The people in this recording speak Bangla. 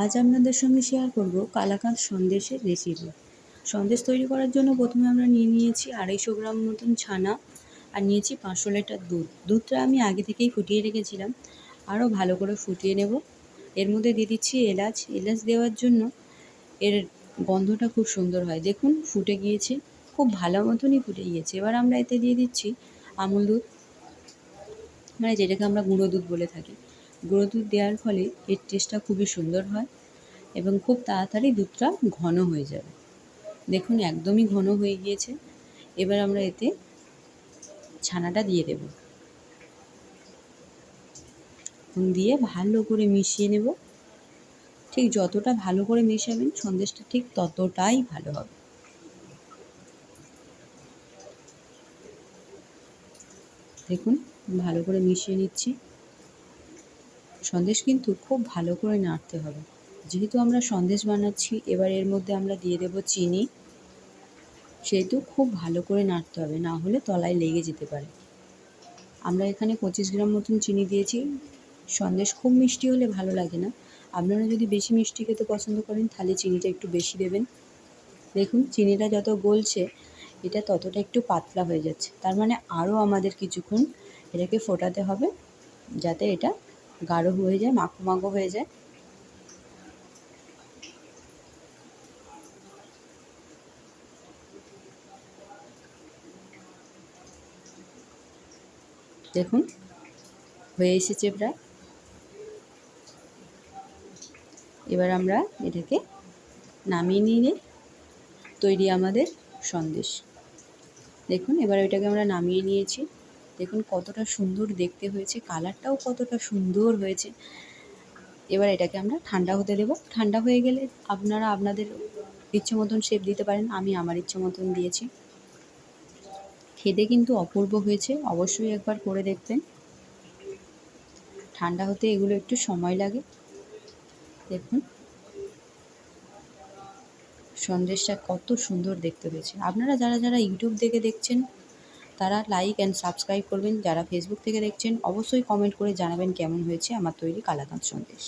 আজ আপনাদের সঙ্গে শেয়ার করব কালাকাঁদ সন্দেশের রেসিপি। সন্দেশ তৈরি করার জন্য প্রথমে আমরা নিয়েছি 250 গ্রাম মতন ছানা আর নিয়েছি 500 লিটার দুধ। দুধটা আমি আগে থেকেই ফুটিয়ে রেখেছিলাম, আরও ভালো করে ফুটিয়ে নেব। এর মধ্যে দিয়ে দিচ্ছি এলাচ। এলাচ দেওয়ার জন্য এর গন্ধটা খুব সুন্দর হয়। দেখুন ফুটে গিয়েছে, খুব ভালো মতনই ফুটে গিয়েছে। এবার আমরা এতে দিয়ে দিচ্ছি আমুল দুধ, মানে যেটাকে আমরা গুঁড়ো দুধ বলে থাকি। গুঁড়ো দুধ দেওয়ার ফলে এর টেস্টটা খুবই সুন্দর হয় এবং খুব তাড়াতাড়ি দুধটা ঘন হয়ে যাবে। দেখুন একদমই ঘন হয়ে গিয়েছে। এবার আমরা এতে ছানাটা দিয়ে দেব, দিয়ে ভালো করে মিশিয়ে নেব। ঠিক যতটা ভালো করে মেশাবেন সন্দেশটা ঠিক ততটাই ভালো হবে। দেখুন ভালো করে মিশিয়ে নিচ্ছি। সন্দেশ কিন্তু খুব ভালো করে নাড়তে হবে, যেহেতু আমরা সন্দেশ বানাচ্ছি। এবার এর মধ্যে আমরা দিয়ে দেব চিনি, সেহেতু খুব ভালো করে নাড়তে হবে, না হলে তলায় লেগে যেতে পারে। আমরা এখানে 25 গ্রাম মতন চিনি দিয়েছি। সন্দেশ খুব মিষ্টি হলে ভালো লাগে না, আপনারা যদি বেশি মিষ্টি খেতে পছন্দ করেন তাহলে চিনিটা একটু বেশি দেবেন। দেখুন চিনিটা যত গলছে এটা ততটা একটু পাতলা হয়ে যাচ্ছে, তার মানে আরও আমাদের কিছুক্ষণ এটাকে ফোটাতে হবে, যাতে এটা গাঢ় হয়ে যায়, মাখো মাখো হয়ে যায়। দেখুন হয়ে এসেছে প্রায়। এবার আমরা এটাকে নামিয়ে নিয়ে তৈরি আমাদের সন্দেশ। দেখুন এবার ওইটাকে আমরা নামিয়ে নিয়েছি। দেখুন কতটা সুন্দর দেখতে হয়েছে, কালারটাও কতটা সুন্দর হয়েছে। এবার এটাকে আমরা ঠান্ডা হতে দেব। ঠান্ডা হয়ে গেলে আপনারা আপনাদের ইচ্ছে মতন শেপ দিতে পারেন, আমি আমার ইচ্ছে মতন দিয়েছি। খেতে কিন্তু অপূর্ব হয়েছে, অবশ্যই একবার করে দেখবেন। ঠান্ডা হতে এগুলো একটু সময় লাগে। দেখুন সন্দেশটা কত সুন্দর দেখতে হয়েছে। আপনারা যারা যারা ইউটিউব থেকে দেখছেন তারা লাইক অ্যান্ড সাবস্ক্রাইব করবেন। যারা ফেসবুক থেকে দেখছেন অবশ্যই কমেন্ট করে জানাবেন কেমন হয়েছে আমার তৈরি কালাকাঁদ সন্দেশ।